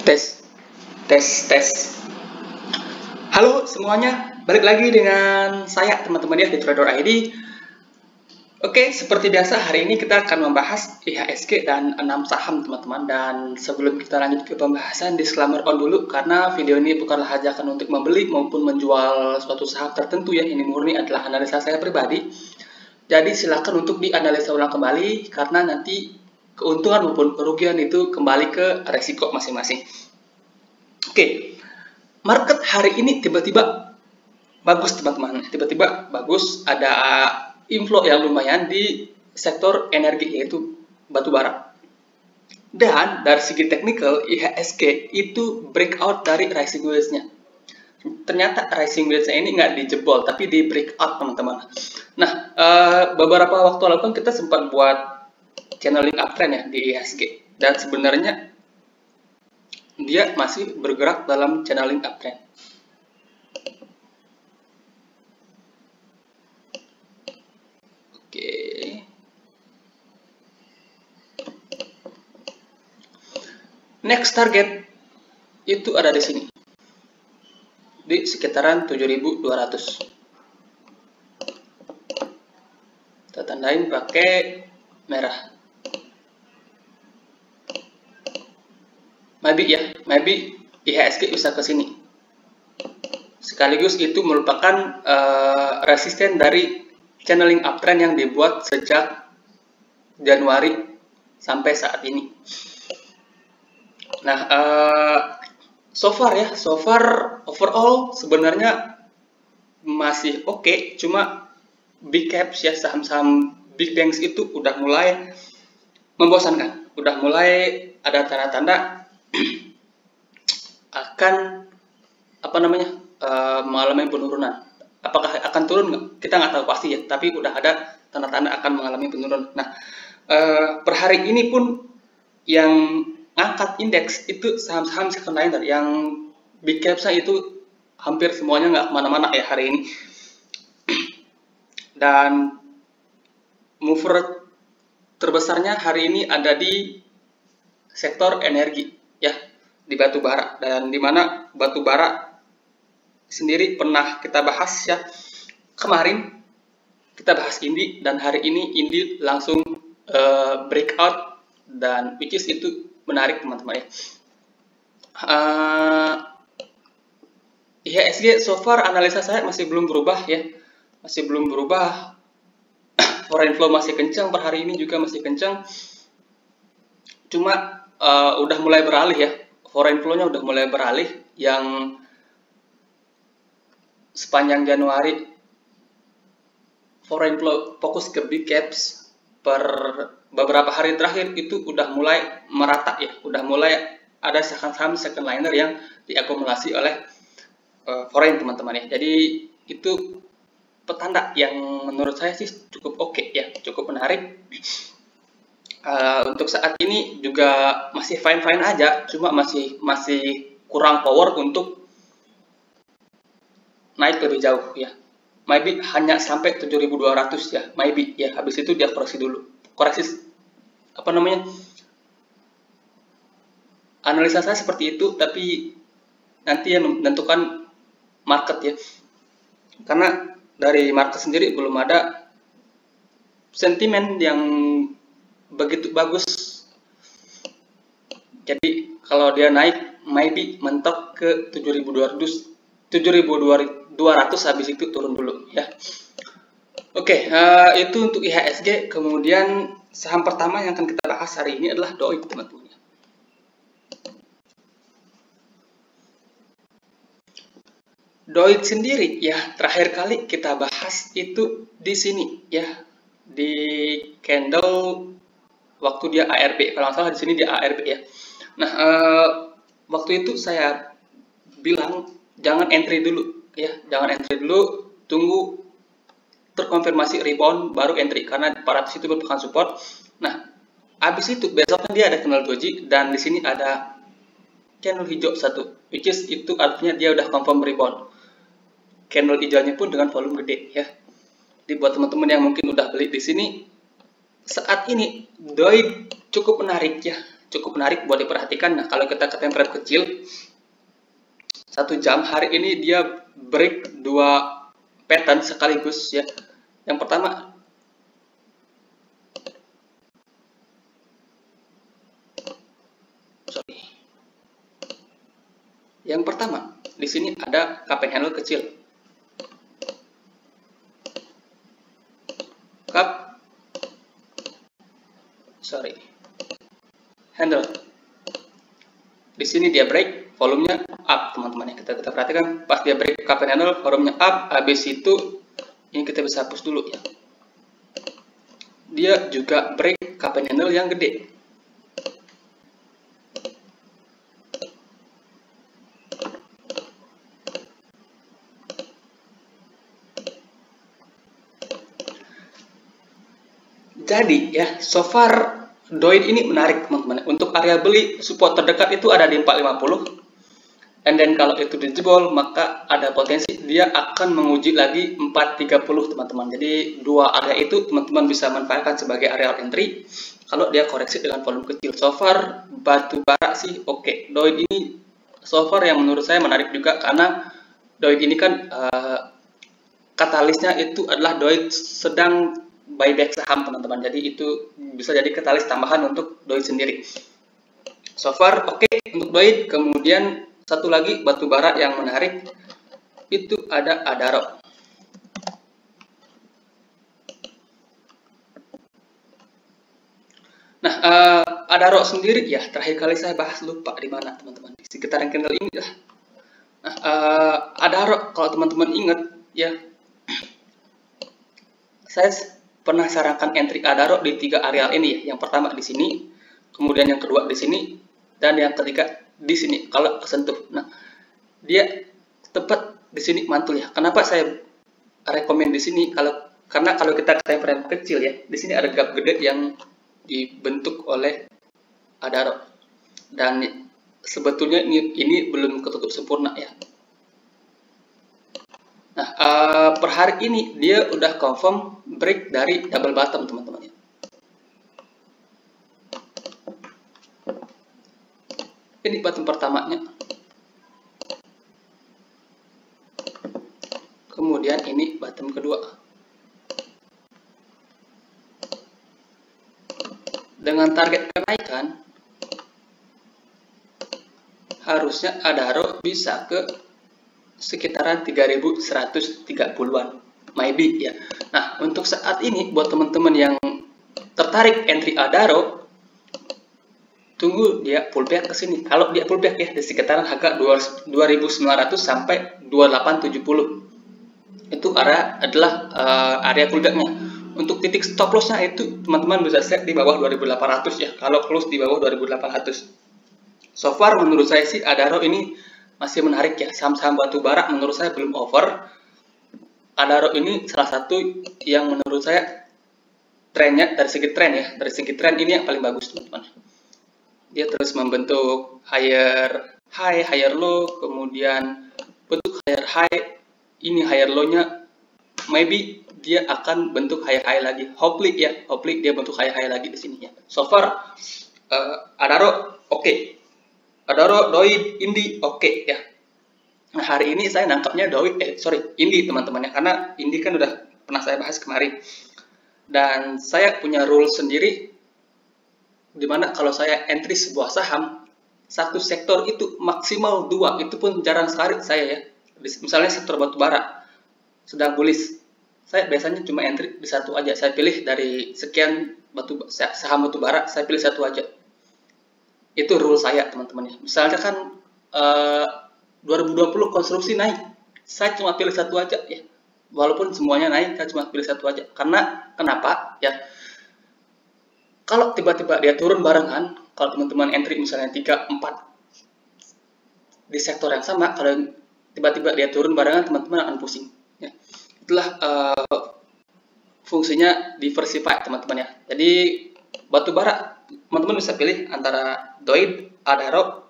Tes, tes, tes. Halo semuanya, balik lagi dengan saya teman-teman ya di Trader ID. Oke, seperti biasa hari ini kita akan membahas IHSG dan 6 saham teman-teman. Dan sebelum kita lanjut ke pembahasan, disclaimer on dulu karena video ini bukanlah ajakan untuk membeli maupun menjual suatu saham tertentu ya. Ini murni adalah analisa saya pribadi. Jadi silakan untuk dianalisa ulang kembali karena nanti keuntungan maupun kerugian itu kembali ke resiko masing-masing. Oke, market hari ini tiba-tiba bagus teman-teman, tiba-tiba bagus, ada inflow yang lumayan di sektor energi yaitu batu bara. Dan dari segi teknikal IHSG itu breakout dari rising wedge-nya. Ternyata rising wedge-nya ini nggak dijebol tapi di breakout teman-teman. Nah, beberapa waktu lalu kan kita sempat buat channeling uptrend ya di IHSG dan sebenarnya dia masih bergerak dalam channeling uptrend. Oke. Next target itu ada di sini. Di sekitaran 7.200. Kita tandain pakai merah. Maybe IHSG bisa ke sini. Sekaligus itu merupakan resisten dari channeling uptrend yang dibuat sejak Januari sampai saat ini. Nah, so far overall sebenarnya masih oke, cuma big caps ya, saham-saham big banks itu udah mulai membosankan, udah mulai ada tanda-tanda akan mengalami penurunan. Apakah akan turun nggak? Kita nggak tahu pasti ya, tapi udah ada tanda-tanda akan mengalami penurunan. Nah, per hari ini pun yang angkat indeks itu saham-saham second liner, yang big capsnya itu hampir semuanya nggak kemana-mana ya hari ini. Dan mover terbesarnya hari ini ada di sektor energi ya, di batu bara, dan dimana batu bara sendiri pernah kita bahas ya kemarin, kita bahas Indi, dan hari ini Indi langsung breakout, dan which is itu menarik teman-teman ya. IHSG so far analisa saya masih belum berubah ya, masih belum berubah. Foreign flow masih kencang, per hari ini juga masih kencang, cuma udah mulai beralih ya, foreign flow-nya udah mulai beralih. Yang sepanjang Januari foreign flow fokus ke big caps, per beberapa hari terakhir itu udah mulai merata ya, udah mulai ada saham-saham second liner yang diakumulasi oleh foreign teman-teman ya. Jadi itu petanda yang menurut saya sih cukup oke ya, cukup menarik. Untuk saat ini juga masih fine-fine aja, cuma masih kurang power untuk naik lebih jauh ya. Maybe hanya sampai 7.200 ya, maybe ya. Habis itu dia koreksi dulu. Koreksi analisa saya seperti itu, tapi nanti yang menentukan market ya. Karena dari market sendiri belum ada sentimen yang begitu bagus. Jadi kalau dia naik maybe mentok ke 7.200 habis itu turun dulu ya. Oke, itu untuk IHSG. Kemudian saham pertama yang akan kita bahas hari ini adalah DOIC teman-teman. DOIC sendiri ya, terakhir kali kita bahas itu di sini ya, di candle waktu dia ARB, kalau nggak salah di sini dia ARB ya. Nah, waktu itu saya bilang jangan entry dulu ya, jangan entry dulu, tunggu terkonfirmasi rebound baru entry, karena 400 itu merupakan support. Nah, habis itu besoknya dia ada candle doji, dan di sini ada candle hijau satu, which is itu artinya dia udah confirm rebound. Candle hijaunya pun dengan volume gede ya. Jadi buat teman-teman yang mungkin udah beli di sini, saat ini DOIC cukup menarik ya, cukup menarik buat diperhatikan. Nah, kalau kita ke time frame kecil 1 jam, hari ini dia break 2 pattern sekaligus ya. Yang pertama di sini ada cup and handle kecil. Handle. Di sini dia break, volumenya up, teman-teman. Kita perhatikan pas dia break cup and handle, volumenya up. Habis itu ini kita bisa hapus dulu ya. Dia juga break cup and handle yang gede. Jadi ya, so far Doid ini menarik, teman-teman. Untuk area beli, support terdekat itu ada di 450. And then kalau itu dijebol, maka ada potensi dia akan menguji lagi 430, teman-teman. Jadi dua area itu teman-teman bisa manfaatkan sebagai area entry kalau dia koreksi dengan volume kecil. So far batu bara sih oke. Doid ini so far yang menurut saya menarik juga, karena Doid ini kan katalisnya itu adalah Doid sedang buyback saham, teman-teman. Jadi itu bisa jadi katalis tambahan untuk Doid sendiri. So far oke untuk Doid. Kemudian satu lagi batu bara yang menarik itu ada Adaro. Nah, Adaro sendiri ya, terakhir kali saya bahas lupa di mana, teman-teman. Di sekitaran candle ini lah. Nah, Adaro kalau teman-teman ingat ya, saya pernah sarankan entry Adaro di 3 areal ini ya. Yang pertama di sini, kemudian yang kedua di sini, dan yang ketiga di sini kalau kesentuh. Nah, dia tepat di sini mantul ya. Kenapa saya rekomend di sini? Karena kalau kita ke time frame kecil ya, di sini ada gap gede yang dibentuk oleh Adaro. Dan sebetulnya ini belum ketutup sempurna ya. Nah, per hari ini dia udah confirm break dari double bottom, teman-teman ya. Ini bottom pertamanya. Kemudian ini bottom kedua. Dengan target kenaikan harusnya Adaro bisa ke sekitaran 3130-an, maybe ya. Nah, untuk saat ini buat teman-teman yang tertarik entry Adaro, tunggu dia pullback ke sini. Kalau dia pullback ya di sekitaran harga 2900 sampai 2870. Itu adalah area pullbacknya. Untuk titik stop lossnya itu teman-teman bisa set di bawah 2800 ya. Kalau close di bawah 2800. So far menurut saya sih Adaro ini masih menarik ya. Saham-saham batu bara menurut saya belum over. Adaro ini salah satu yang menurut saya trennya dari segi tren ya. Dari segi tren ini yang paling bagus, teman-teman. Dia terus membentuk higher high, higher low, kemudian bentuk higher high, ini higher low-nya, maybe dia akan bentuk higher high lagi. Hopefully dia bentuk higher high lagi di sini ya. So far Adaro oke. Adaro, Doid, Indi oke ya. Nah, hari ini saya nangkapnya Indi, teman-teman ya, karena Indi kan udah pernah saya bahas kemarin. Dan saya punya rule sendiri, dimana kalau saya entry sebuah saham, satu sektor itu maksimal 2, itu pun jarang sekali saya ya. Misalnya sektor batubara sedang bullish, saya biasanya cuma entry di satu aja. Saya pilih dari sekian saham batubara, saya pilih satu aja. Itu rule saya, teman-teman ya. Misalnya kan 2020 konstruksi naik, saya cuma pilih satu aja ya. Walaupun semuanya naik, saya cuma pilih satu aja. Karena kenapa ya? Kalau tiba-tiba dia turun barengan, kalau teman-teman entry misalnya 3, 4 di sektor yang sama, kalau tiba-tiba dia turun barengan, teman-teman akan pusing ya. Itulah fungsinya diversify, teman-teman ya. Jadi batubara teman-teman bisa pilih antara Doid, Adaro,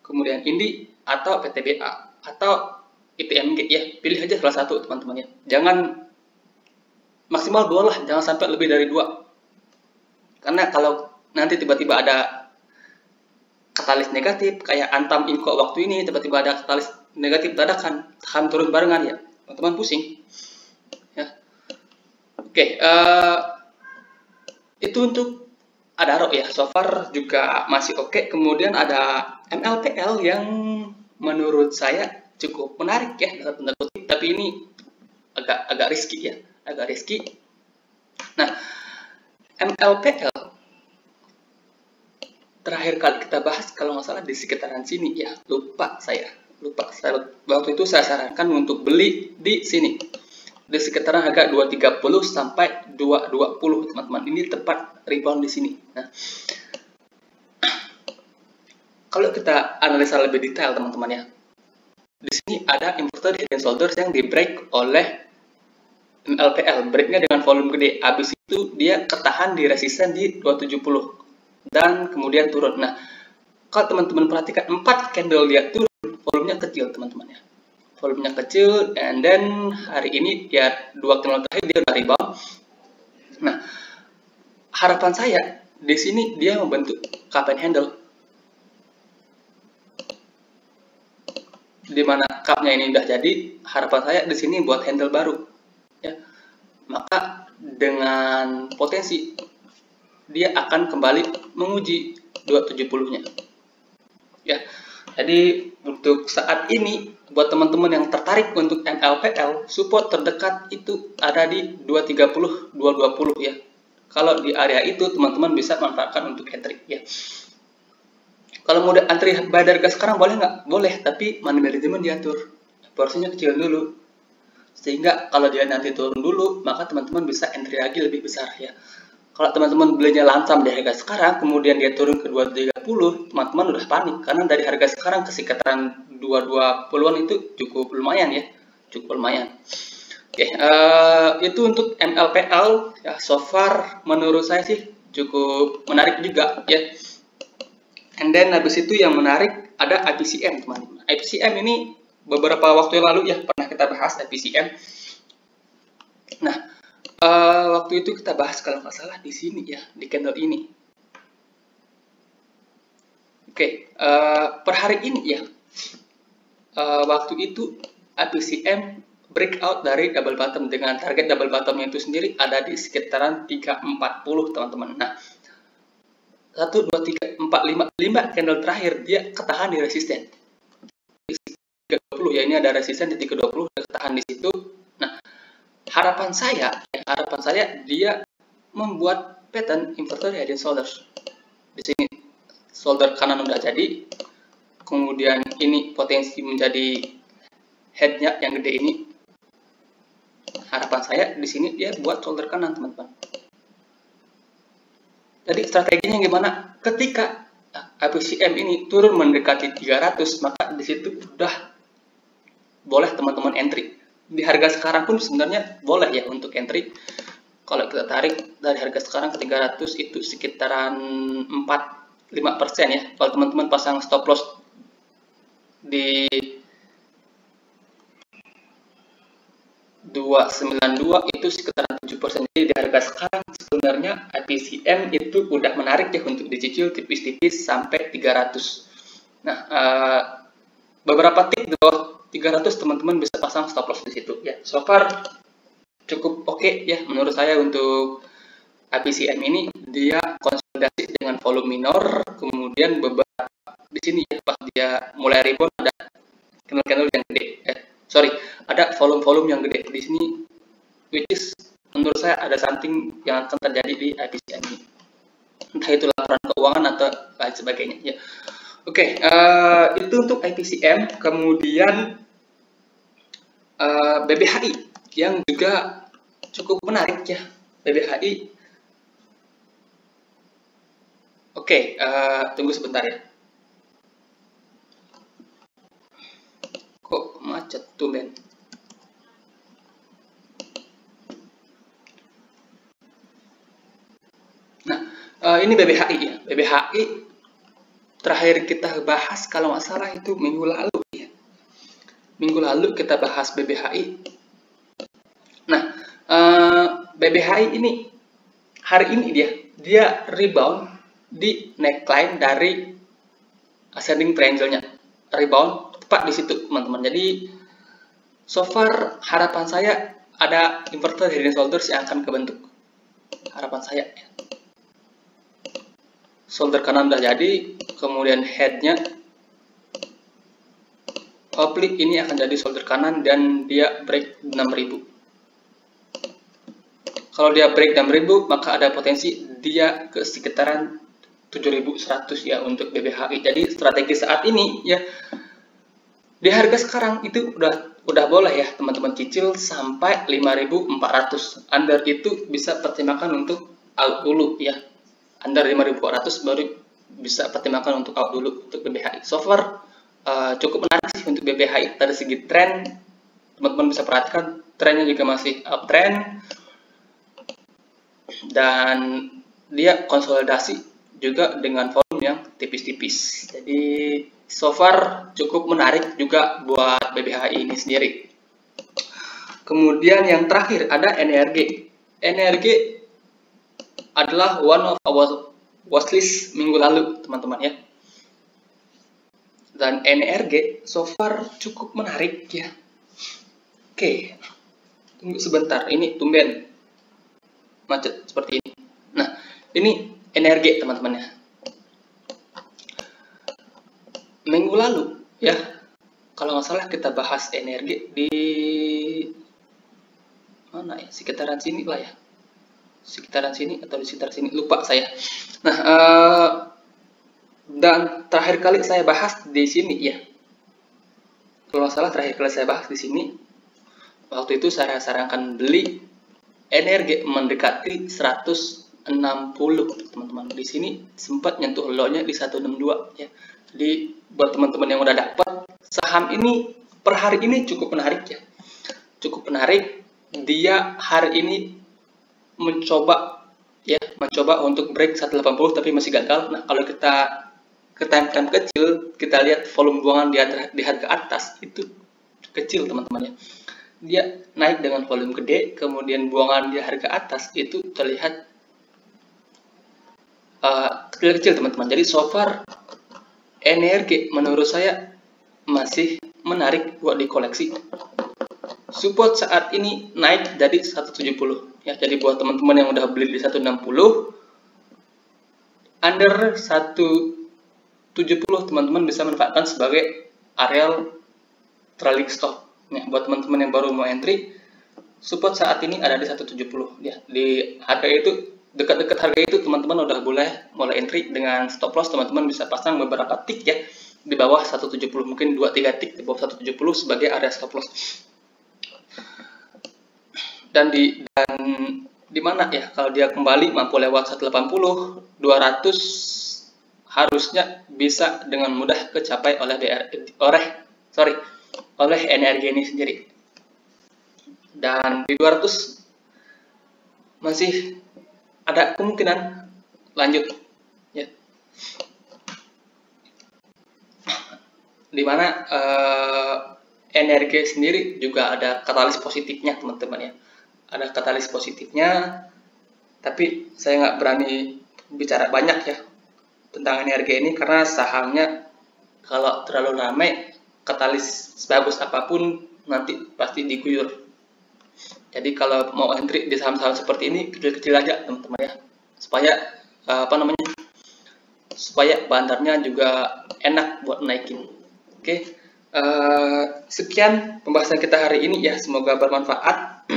kemudian Indi, atau PTBA, atau IPMG ya. Pilih aja salah satu, teman-teman ya. Jangan maksimal 2 lah, jangan sampai lebih dari 2. Karena kalau nanti tiba-tiba ada katalis negatif, kayak Antam Inco waktu ini tiba-tiba ada katalis negatif dadakan, saham turun barengan ya, teman-teman pusing. Ya. Oke, itu untuk Adaro ya, so far juga masih oke. Kemudian ada MLPL yang menurut saya cukup menarik ya, dalam tanda kutip, tapi ini agak risky ya, agak risky. Nah, MLPL terakhir kali kita bahas kalau nggak salah di sekitaran sini ya, lupa saya waktu itu saya sarankan untuk beli di sini di sekitaran harga 230 sampai 220 teman-teman. Ini tepat rebound di sini. Nah, kalau kita analisa lebih detail teman-teman ya, di sini ada inverted head and shoulders yang di break oleh MLPL, breaknya dengan volume gede. Habis itu dia ketahan di resisten di 270 dan kemudian turun. Nah, kalau teman-teman perhatikan 4 candle dia turun, volumenya kecil teman-teman ya, volumenya kecil, and then hari ini ya 2 candle terakhir dia udah rebound. Nah, harapan saya di sini dia membentuk cup and handle, di mana cupnya ini udah jadi. Harapan saya di sini buat handle baru ya, maka dengan potensi dia akan kembali menguji 270-nya ya. Jadi untuk saat ini buat teman-teman yang tertarik untuk MLPL, support terdekat itu ada di 230 220 ya. Kalau di area itu teman-teman bisa manfaatkan untuk entry ya. Kalau mau antri buy harga sekarang boleh nggak? Boleh, tapi money management diatur, porsinya kecil dulu, sehingga kalau dia nanti turun dulu, maka teman-teman bisa entry lagi lebih besar ya. Kalau teman-teman belinya lantam di harga sekarang, kemudian dia turun ke 230, teman-teman udah panik, karena dari harga sekarang ke sekitaran 220-an itu cukup lumayan ya, cukup lumayan. Oke, itu untuk MLPL ya, so far menurut saya sih cukup menarik juga ya. And then habis itu yang menarik ada IPCM teman-teman. IPCM ini beberapa waktu yang lalu ya pernah kita bahas IPCM. Nah, waktu itu kita bahas kalau nggak salah di sini ya, di candle ini. Oke, per hari ini ya, waktu itu IPCM breakout dari double bottom dengan target double bottomnya itu sendiri ada di sekitaran 340 teman-teman. Nah, 1, 2, 3, 4, 5 candle terakhir dia ketahan di resisten di 320 ya, ini ada resisten di 320, dia ketahan di situ. Nah, harapan saya dia membuat pattern inverted head and shoulders. Di sini shoulder kanan udah jadi, kemudian ini potensi menjadi headnya yang gede ini. Harapan saya di sini dia buat shoulder kanan teman-teman. Jadi strateginya gimana? Ketika IPCM ini turun mendekati 300, maka di situ udah boleh teman-teman entry. Di harga sekarang pun sebenarnya boleh ya untuk entry. Kalau kita tarik dari harga sekarang ke 300 itu sekitaran 4-5% ya. Kalau teman-teman pasang stop loss di 292 itu sekitaran 7%. Jadi di harga sekarang sebenarnya IPCM itu udah menarik ya untuk dicicil tipis-tipis sampai 300. Nah, beberapa titik di bawah 300 teman-teman bisa pasang stop loss di situ ya. So far cukup oke ya menurut saya untuk IPCM ini. Dia konsolidasi dengan volume minor, kemudian beberapa di sini ya pas dia mulai rebound ada candle-candle yang gede. Ada volume-volume yang gede di sini, which is menurut saya ada something yang akan terjadi di IPCM ini. Entah itu laporan keuangan atau lain sebagainya ya. Oke, itu untuk IPCM. Kemudian BBHI yang juga cukup menarik ya, BBHI. Oke, tunggu sebentar ya. Kok macet tuh Ben? Nah, ini BBHI ya. BBHI terakhir kita bahas kalau nggak salah itu minggu lalu ya. Minggu lalu kita bahas BBHI. Nah, BBHI ini hari ini dia rebound di neckline dari ascending triangle-nya, rebound tepat di situ teman-teman. Jadi so far harapan saya ada inverted head and shoulders yang akan kebentuk, harapan saya. Shoulder kanan udah jadi, kemudian headnya hopefully ini akan jadi shoulder kanan dan dia break 6000. Kalau dia break 6000 maka ada potensi dia ke sekitaran 7100 ya untuk BBHI. Jadi strategi saat ini ya di harga sekarang itu udah boleh ya teman-teman cicil sampai 5400. Under itu bisa pertimbangkan untuk out dulu ya. Under 5400 baru bisa pertimbangkan untuk out dulu untuk BBHI. So far cukup menarik sih untuk BBHI dari segi tren. Teman-teman bisa perhatikan trennya juga masih uptrend dan dia konsolidasi juga dengan volume yang tipis-tipis. Jadi so far cukup menarik juga buat BBHI ini sendiri. Kemudian yang terakhir ada NRG. NRG adalah one of our watchlist minggu lalu teman-teman ya. Dan NRG so far cukup menarik ya. Oke, tunggu sebentar, ini tumben macet seperti ini. Nah, ini NRG teman-teman ya. Minggu lalu ya, kalau nggak salah kita bahas NRG di mana ya, sekitaran sini lah ya, sekitaran sini atau di sekitar sini, lupa saya. Nah, dan terakhir kali saya bahas di sini ya, kalau nggak salah terakhir kali saya bahas di sini, waktu itu saya sarankan beli NRG mendekati 160 teman-teman. Di sini sempat nyentuh low-nya di 162 ya. Jadi buat teman-teman yang udah dapat saham ini per hari ini cukup menarik ya, cukup menarik. Dia hari ini mencoba untuk break 180 tapi masih gagal. Nah, kalau kita ke time frame kecil, kita lihat volume buangan di harga atas itu kecil teman-teman ya. Dia naik dengan volume gede, kemudian buangan di harga atas itu terlihat kecil-kecil teman-teman. Jadi so far NRG menurut saya masih menarik buat dikoleksi. Support saat ini naik dari 170 ya. Jadi buat teman-teman yang udah beli di 160, under 170 teman-teman bisa manfaatkan sebagai areal trailing stop. Ya, buat teman-teman yang baru mau entry, support saat ini ada di 170 ya. Di harga itu, dekat-dekat harga itu teman-teman udah mulai entry dengan stop loss. Teman-teman bisa pasang beberapa tick ya di bawah 170, mungkin 2-3 tick di bawah 170 sebagai area stop loss. Dan di mana ya, kalau dia kembali mampu lewat 180, 200 harusnya bisa dengan mudah kecapai oleh NRG ini sendiri. Dan di 200 masih ada kemungkinan lanjut ya. Dimana NRG sendiri juga ada katalis positifnya teman-teman ya. Ada katalis positifnya, tapi saya nggak berani bicara banyak ya tentang NRG ini karena sahamnya kalau terlalu ramai, katalis sebagus apapun nanti pasti diguyur. Jadi kalau mau entry di saham-saham seperti ini kecil-kecil aja teman-teman ya, supaya supaya bandarnya juga enak buat naikin. Oke, sekian pembahasan kita hari ini ya, semoga bermanfaat.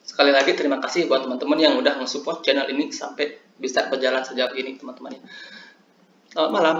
Sekali lagi terima kasih buat teman-teman yang udah nge-support channel ini sampai bisa berjalan sejauh ini teman-teman ya. Selamat malam.